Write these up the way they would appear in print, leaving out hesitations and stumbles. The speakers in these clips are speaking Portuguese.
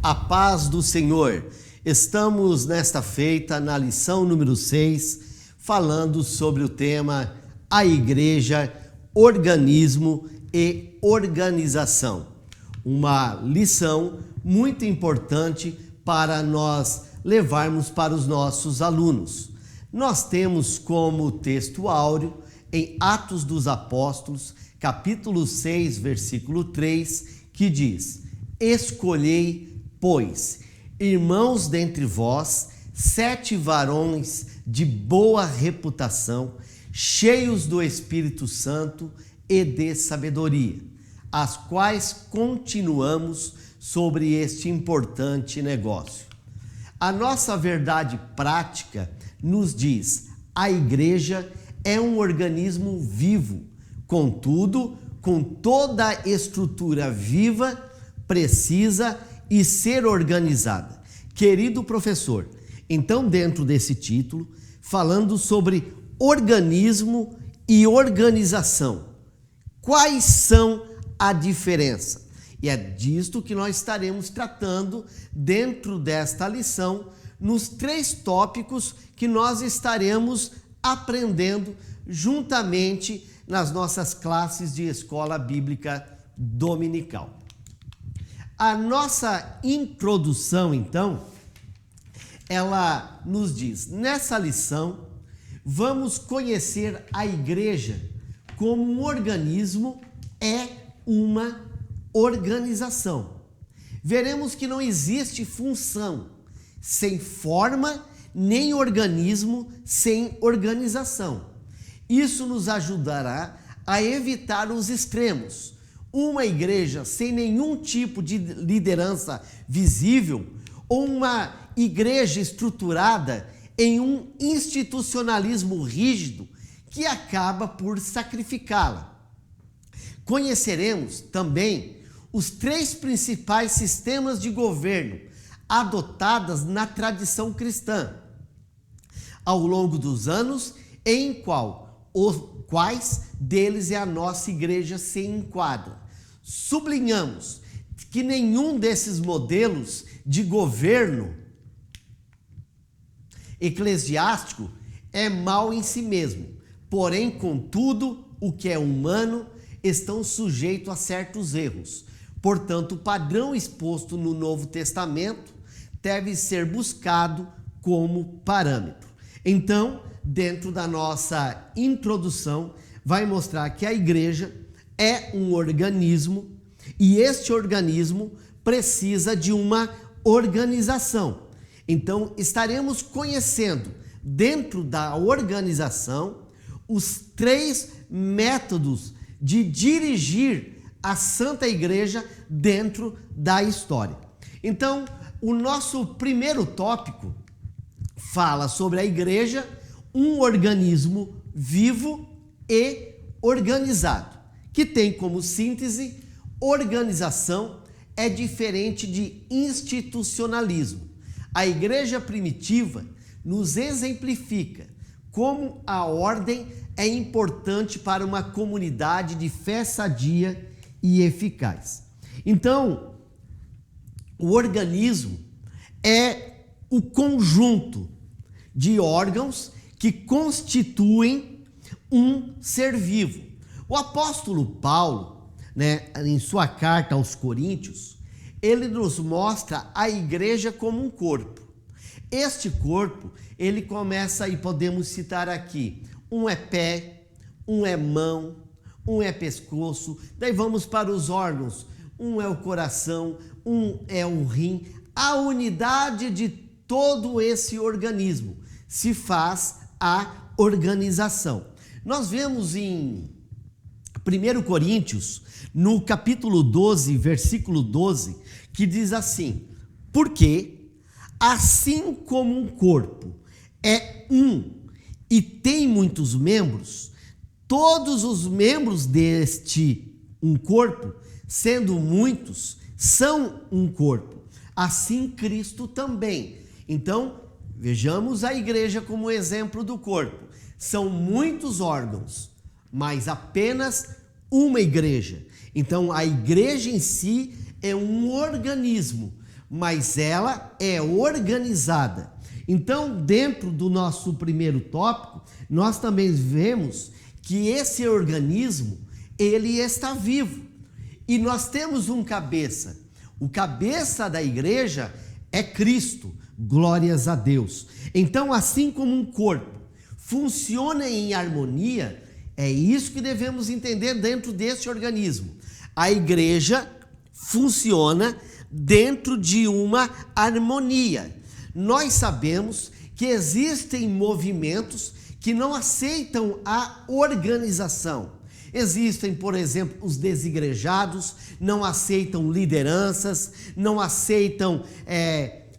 A paz do Senhor. Estamos nesta feita na lição número 6, falando sobre o tema a igreja, organismo e organização. Uma lição muito importante para nós levarmos para os nossos alunos. Nós temos como texto áureo em Atos dos Apóstolos, capítulo 6, versículo 3, que diz: escolhei, pois, irmãos dentre vós, 7 varões de boa reputação, cheios do Espírito Santo e de sabedoria, as quais continuamos sobre este importante negócio. A nossa verdade prática nos diz: a igreja é um organismo vivo, contudo, com toda a estrutura viva, precisa e ser organizada. Querido professor, então dentro desse título, falando sobre organismo e organização, quais são a diferença? E é disto que nós estaremos tratando dentro desta lição, nos 3 tópicos que nós estaremos aprendendo juntamente nas nossas classes de escola bíblica dominical. A nossa introdução, então, ela nos diz: nessa lição, vamos conhecer a igreja como um organismo, é uma organização. Veremos que não existe função sem forma, nem organismo sem organização. Isso nos ajudará a evitar os extremos. Uma igreja sem nenhum tipo de liderança visível ou uma igreja estruturada em um institucionalismo rígido que acaba por sacrificá-la. Conheceremos também os 3 principais sistemas de governo adotados na tradição cristã ao longo dos anos, em quais deles a nossa igreja se enquadra. Sublinhamos que nenhum desses modelos de governo eclesiástico é mau em si mesmo, porém, contudo, o que é humano estão sujeitos a certos erros. Portanto, o padrão exposto no Novo Testamento deve ser buscado como parâmetro. Então, dentro da nossa introdução, vai mostrar que a igreja é um organismo e este organismo precisa de uma organização. Então, estaremos conhecendo dentro da organização os 3 métodos de dirigir a Santa Igreja dentro da história. Então, o nosso primeiro tópico fala sobre a igreja, um organismo vivo e organizado, que tem como síntese: organização é diferente de institucionalismo. A igreja primitiva nos exemplifica como a ordem é importante para uma comunidade de fé sadia e eficaz. Então, o organismo é o conjunto de órgãos que constituem um ser vivo. O apóstolo Paulo, em sua carta aos Coríntios, ele nos mostra a igreja como um corpo. Este corpo, ele começa, e podemos citar aqui: um é pé, um é mão, um é pescoço, daí vamos para os órgãos: um é o coração, um é o rim. A unidade de todo esse organismo se faz a organização. Nós vemos em 1 Coríntios, no capítulo 12, versículo 12, que diz assim: porque assim como um corpo é um e tem muitos membros, todos os membros deste um corpo, sendo muitos, são um corpo. Assim Cristo também. Então, vejamos a igreja como exemplo do corpo. São muitos órgãos, mas apenas uma igreja. Então, a igreja em si é um organismo, mas ela é organizada. Então, dentro do nosso primeiro tópico, nós também vemos que esse organismo, ele está vivo. E nós temos um cabeça. O cabeça da igreja é Cristo. Glórias a Deus. Então, assim como um corpo funciona em harmonia, é isso que devemos entender dentro desse organismo. A igreja funciona dentro de uma harmonia. Nós sabemos que existem movimentos que não aceitam a organização. Existem, por exemplo, os desigrejados, não aceitam lideranças, não aceitam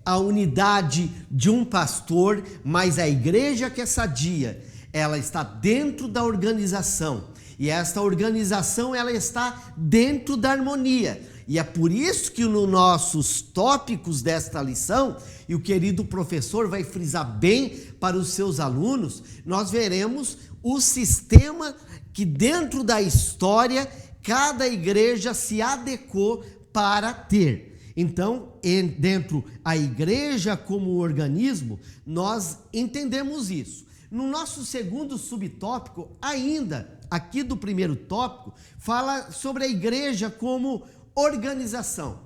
a unidade de um pastor, mas a igreja que é sadia, ela está dentro da organização. E esta organização, ela está dentro da harmonia. E é por isso que nos nossos tópicos desta lição, e o querido professor vai frisar bem para os seus alunos, nós veremos o sistema que dentro da história cada igreja se adequou para ter. Então, dentro da igreja como organismo, nós entendemos isso. No nosso segundo subtópico, ainda aqui do primeiro tópico, fala sobre a igreja como organização.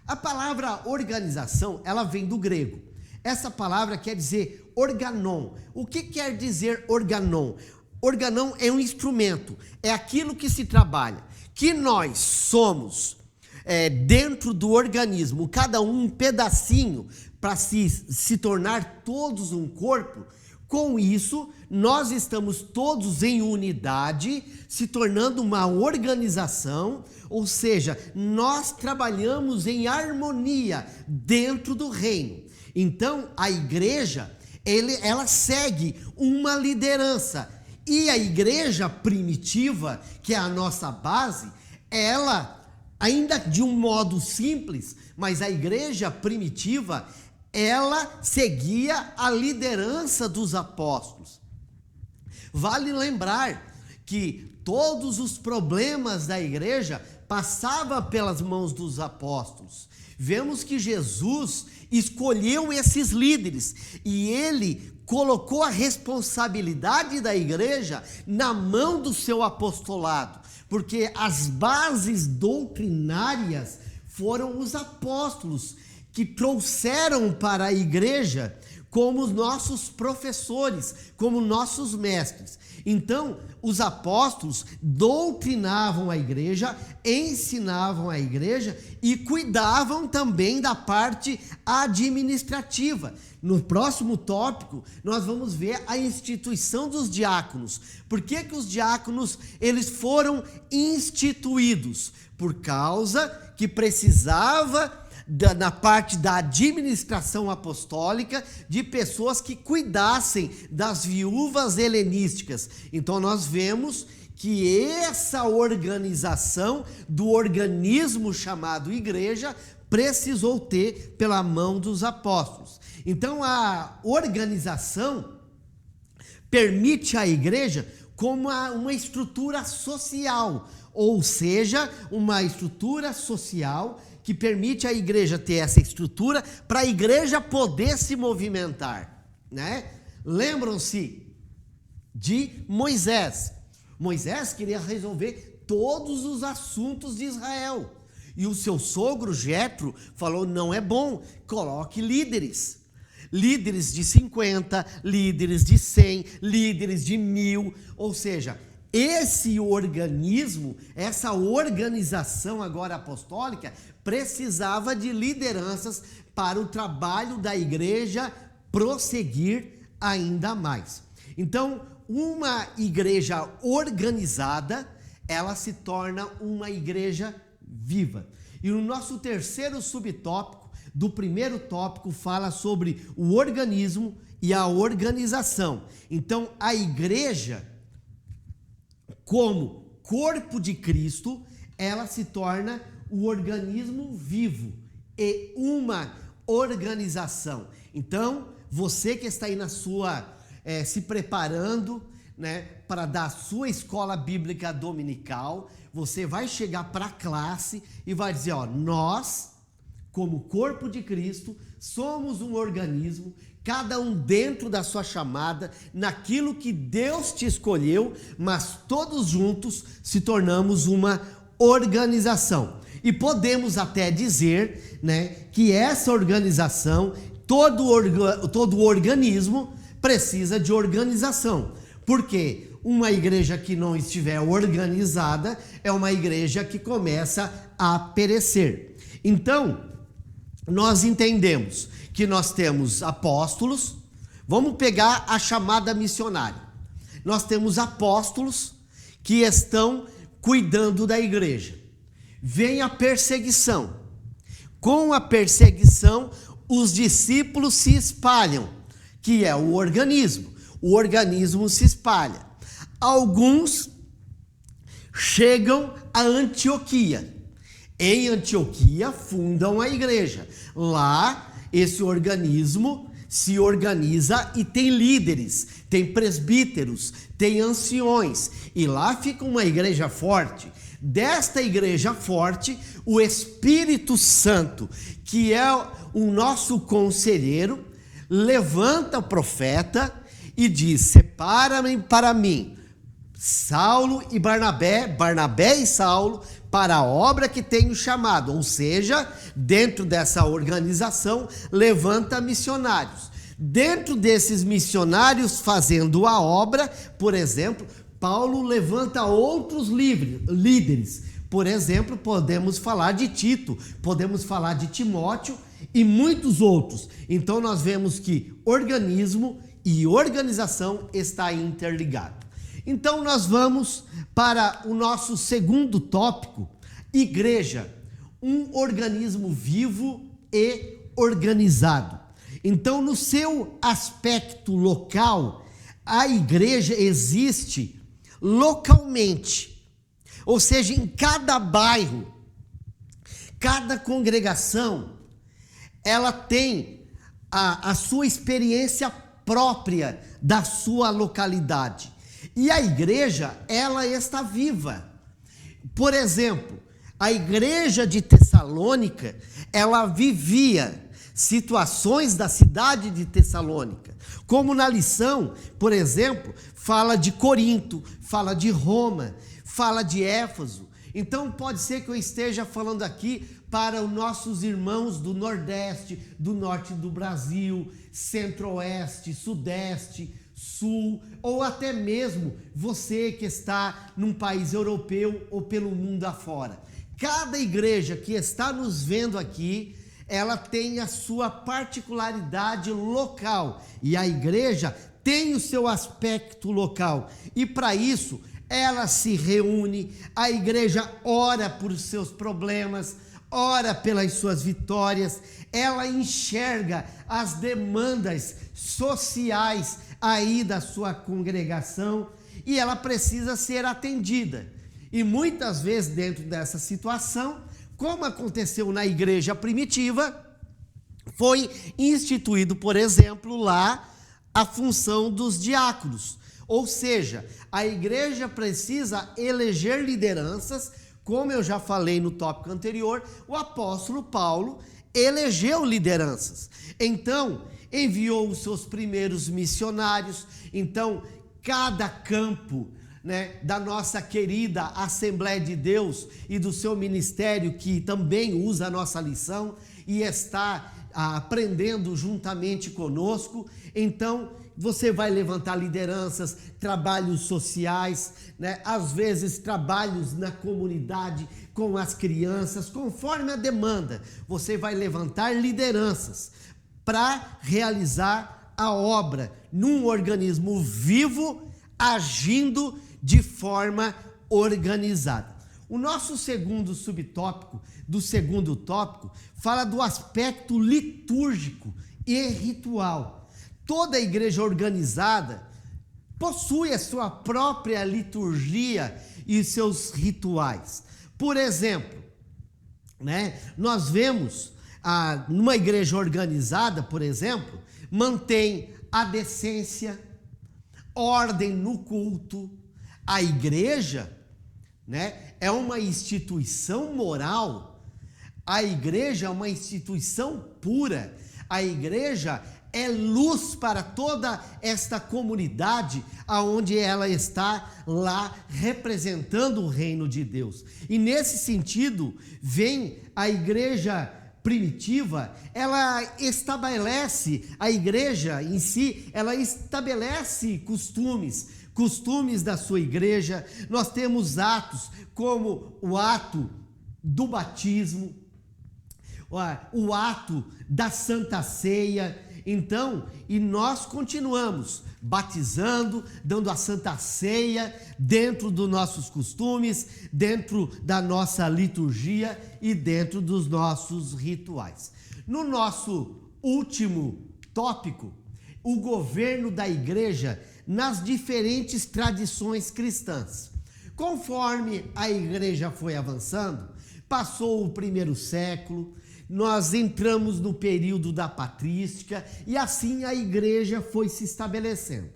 A palavra organização, ela vem do grego. Essa palavra quer dizer organon. O que quer dizer organon? Organon é um instrumento, é aquilo que se trabalha. Que nós somos dentro do organismo, cada um pedacinho para se tornar todos um corpo. Com isso, nós estamos todos em unidade, se tornando uma organização, ou seja, nós trabalhamos em harmonia dentro do reino. Então, a igreja, ela segue uma liderança. E a igreja primitiva, que é a nossa base, ela, ainda de um modo simples, mas a igreja primitiva, ela seguia a liderança dos apóstolos. Vale lembrar que todos os problemas da igreja passavam pelas mãos dos apóstolos. Vemos que Jesus escolheu esses líderes e ele colocou a responsabilidade da igreja na mão do seu apostolado, porque as bases doutrinárias foram os apóstolos que trouxeram para a igreja como os nossos professores, como nossos mestres. Então, os apóstolos doutrinavam a igreja, ensinavam a igreja e cuidavam também da parte administrativa. No próximo tópico, nós vamos ver a instituição dos diáconos. Por que os diáconos eles foram instituídos? Por causa que precisava na parte da administração apostólica, de pessoas que cuidassem das viúvas helenísticas. Então nós vemos que essa organização do organismo chamado igreja precisou ter pela mão dos apóstolos. Então a organização permite à igreja como uma estrutura social, ou seja, uma estrutura social que permite à igreja ter essa estrutura para a igreja poder se movimentar, né? Lembram-se de Moisés. Moisés queria resolver todos os assuntos de Israel. E o seu sogro, Jetro, falou, não é bom, coloque líderes. Líderes de 50, líderes de 100, líderes de 1000, ou seja, esse organismo, essa organização agora apostólica, precisava de lideranças para o trabalho da igreja prosseguir ainda mais. Então, uma igreja organizada, ela se torna uma igreja viva. E o nosso terceiro subtópico, do primeiro tópico, fala sobre o organismo e a organização. Então, a igreja, como corpo de Cristo, ela se torna o organismo vivo e uma organização. Então, você que está aí na sua, se preparando, né, para dar a sua escola bíblica dominical, você vai chegar para a classe e vai dizer, ó, nós, como corpo de Cristo, somos um organismo, cada um dentro da sua chamada, naquilo que Deus te escolheu, mas todos juntos se tornamos uma organização. E podemos até dizer, né, que essa organização, todo organismo precisa de organização. Porque uma igreja que não estiver organizada é uma igreja que começa a perecer. Então, nós entendemos que nós temos apóstolos. Vamos pegar a chamada missionária. Nós temos apóstolos que estão cuidando da igreja. Vem a perseguição. Com a perseguição, os discípulos se espalham, que é o organismo. O organismo se espalha. Alguns chegam a Antioquia. Em Antioquia, fundam a igreja. Lá, esse organismo se organiza e tem líderes, tem presbíteros, tem anciões. E lá fica uma igreja forte. Desta igreja forte, o Espírito Santo, que é o nosso conselheiro, levanta o profeta e diz: separa-me para mim Saulo e Barnabé, Barnabé e Saulo, para a obra que tenho chamado. Ou seja, dentro dessa organização, levanta missionários. Dentro desses missionários fazendo a obra, por exemplo, Paulo levanta outros líderes. Por exemplo, podemos falar de Tito, podemos falar de Timóteo e muitos outros. Então nós vemos que organismo e organização está interligado. Então nós vamos para o nosso segundo tópico: igreja, um organismo vivo e organizado. Então, no seu aspecto local, a igreja existe localmente, ou seja, em cada bairro, cada congregação, ela tem a sua experiência própria da sua localidade. E a igreja, ela está viva. Por exemplo, a igreja de Tessalônica, ela vivia situações da cidade de Tessalônica. Como na lição, por exemplo, fala de Corinto, fala de Roma, fala de Éfeso. Então pode ser que eu esteja falando aqui para os nossos irmãos do Nordeste, do Norte do Brasil, Centro-Oeste, Sudeste, Sul, ou até mesmo você que está num país europeu ou pelo mundo afora. Cada igreja que está nos vendo aqui, ela tem a sua particularidade local, e a igreja tem o seu aspecto local, e para isso ela se reúne, a igreja ora por seus problemas, ora pelas suas vitórias, ela enxerga as demandas sociais aí da sua congregação e ela precisa ser atendida. E muitas vezes dentro dessa situação, como aconteceu na igreja primitiva, foi instituído, por exemplo, lá a função dos diáconos. Ou seja, a igreja precisa eleger lideranças. Como eu já falei no tópico anterior, o apóstolo Paulo elegeu lideranças. Então, enviou os seus primeiros missionários. Então, cada campo, né, da nossa querida Assembleia de Deus e do seu ministério, que também usa a nossa lição e está aprendendo juntamente conosco. Então, você vai levantar lideranças, trabalhos sociais, né? Às vezes trabalhos na comunidade com as crianças, conforme a demanda. Você vai levantar lideranças para realizar a obra num organismo vivo, agindo de forma organizada. O nosso segundo subtópico, do segundo tópico, fala do aspecto litúrgico e ritual. Toda igreja organizada possui a sua própria liturgia e seus rituais. Por exemplo, né, nós vemos numa igreja organizada, por exemplo, mantém a decência, ordem no culto. A igreja, né, é uma instituição moral A igreja é uma instituição pura. A igreja é luz para toda esta comunidade aonde ela está lá representando o reino de Deus. E nesse sentido, vem a igreja primitiva, ela estabelece, a igreja em si, ela estabelece costumes da sua igreja. Nós temos atos como o ato do batismo, o ato da Santa Ceia. Então, e nós continuamos batizando, dando a Santa Ceia dentro dos nossos costumes, dentro da nossa liturgia e dentro dos nossos rituais. No nosso último tópico, o governo da igreja nas diferentes tradições cristãs. Conforme a igreja foi avançando, passou o primeiro século, nós entramos no período da patrística e assim a igreja foi se estabelecendo.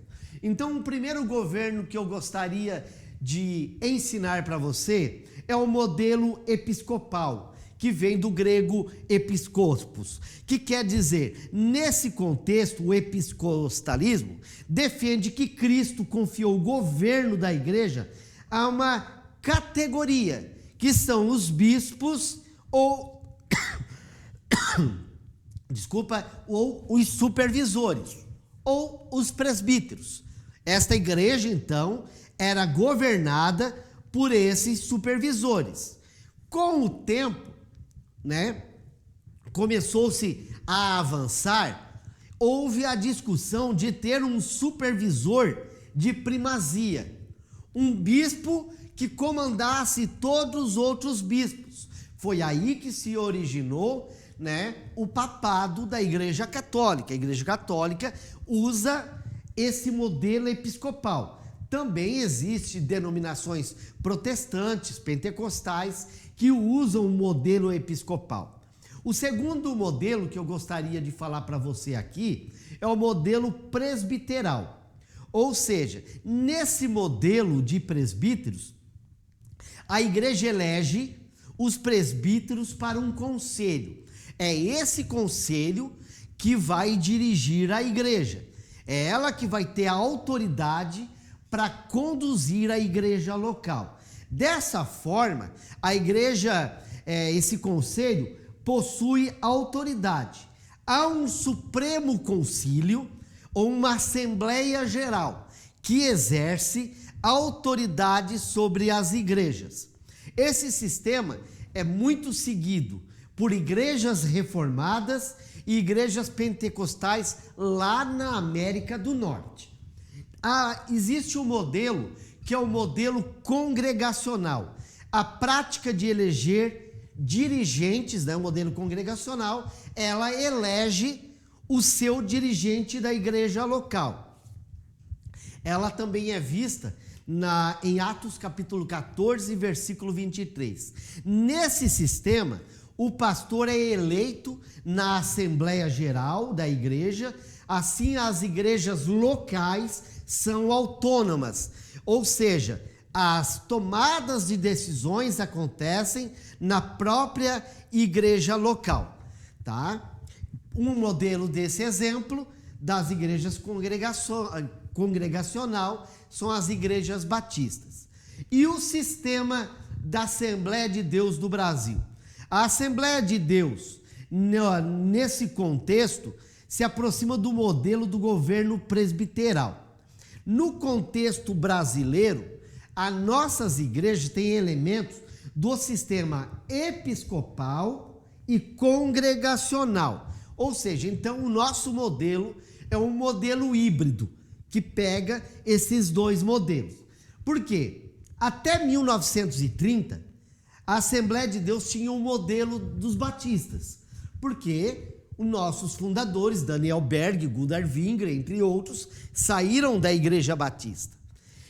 Então, o primeiro governo que eu gostaria de ensinar para você é o modelo episcopal, que vem do grego episkopos, que quer dizer, nesse contexto, o episcopalismo defende que Cristo confiou o governo da igreja a uma categoria, que são os bispos ou ou os supervisores, ou os presbíteros. Esta igreja, então, era governada por esses supervisores. Com o tempo, começou-se a avançar, houve a discussão de ter um supervisor de primazia, um bispo que comandasse todos os outros bispos. Foi aí que se originou o papado da Igreja Católica. A Igreja Católica usa esse modelo episcopal. Também existem denominações protestantes, pentecostais, que usam o modelo episcopal. O segundo modelo que eu gostaria de falar para você aqui é o modelo presbiteral. Ou seja, nesse modelo de presbíteros, a igreja elege os presbíteros para um conselho. É esse conselho que vai dirigir a igreja. É ela que vai ter a autoridade para conduzir a igreja local. Dessa forma, a igreja, esse conselho, possui autoridade. Há um supremo concílio ou uma assembleia geral que exerce autoridade sobre as igrejas. Esse sistema é muito seguido por igrejas reformadas e igrejas pentecostais lá na América do Norte. Existe um modelo que é o modelo congregacional. A prática de eleger dirigentes, o modelo congregacional, ela elege o seu dirigente da igreja local. Ela também é vista em Atos capítulo 14, versículo 23. Nesse sistema, o pastor é eleito na Assembleia Geral da igreja, assim as igrejas locais são autônomas, ou seja, as tomadas de decisões acontecem na própria igreja local, tá? Um modelo desse exemplo das igrejas congregacional são as igrejas batistas. E o sistema da Assembleia de Deus do Brasil? A Assembleia de Deus, nesse contexto, se aproxima do modelo do governo presbiteral. No contexto brasileiro, as nossas igrejas têm elementos do sistema episcopal e congregacional. Ou seja, então o nosso modelo é um modelo híbrido, que pega esses dois modelos. Por quê? Até 1930, a Assembleia de Deus tinha um modelo dos batistas, porque os nossos fundadores, Daniel Berg, Gunnar Wingre, entre outros, saíram da Igreja Batista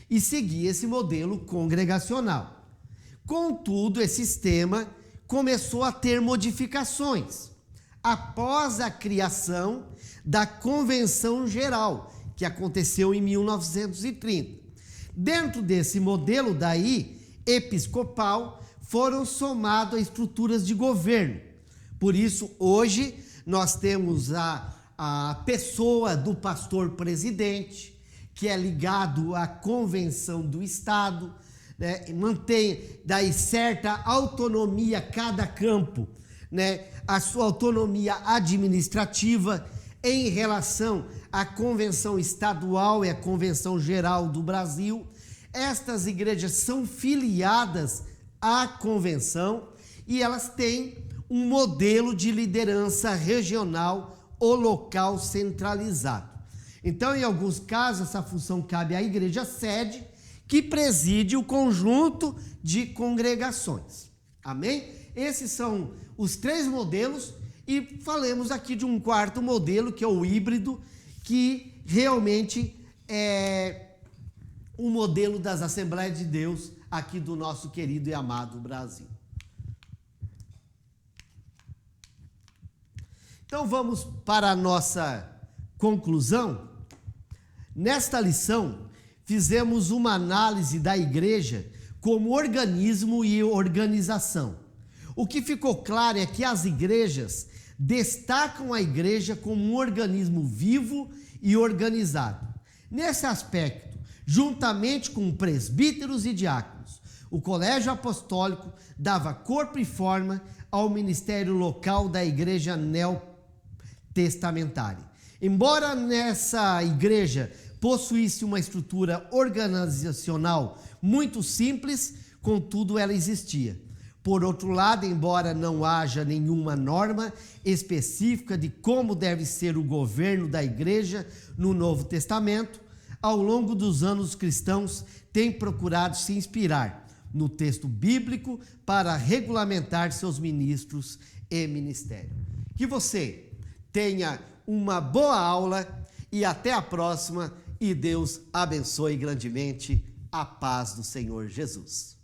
e seguia esse modelo congregacional. Contudo, esse sistema começou a ter modificações após a criação da Convenção Geral, que aconteceu em 1930. Dentro desse modelo daí, episcopal, foram somados a estruturas de governo. Por isso, hoje, nós temos a pessoa do pastor presidente, que é ligado à convenção do Estado, né? Mantém daí certa autonomia cada campo, né? A sua autonomia administrativa em relação à convenção estadual e à convenção geral do Brasil. Estas igrejas são filiadas à convenção e elas têm um modelo de liderança regional ou local centralizado. Então, em alguns casos, essa função cabe à igreja sede, que preside o conjunto de congregações. Amém? Esses são os 3 modelos e falamos aqui de um quarto modelo, que é o híbrido, que realmente é o modelo das Assembleias de Deus aqui do nosso querido e amado Brasil. Então vamos para a nossa conclusão. Nesta lição, fizemos uma análise da igreja como organismo e organização. O que ficou claro é que as igrejas destacam a igreja como um organismo vivo e organizado. Nesse aspecto, juntamente com presbíteros e diáconos, o colégio apostólico dava corpo e forma ao ministério local da igreja neotestamentária. Embora nessa igreja possuísse uma estrutura organizacional muito simples, contudo ela existia. Por outro lado, embora não haja nenhuma norma específica de como deve ser o governo da igreja no Novo Testamento, ao longo dos anos os cristãos têm procurado se inspirar no texto bíblico para regulamentar seus ministros e ministério. Que você tenha uma boa aula e até a próxima, e Deus abençoe grandemente. A paz do Senhor Jesus.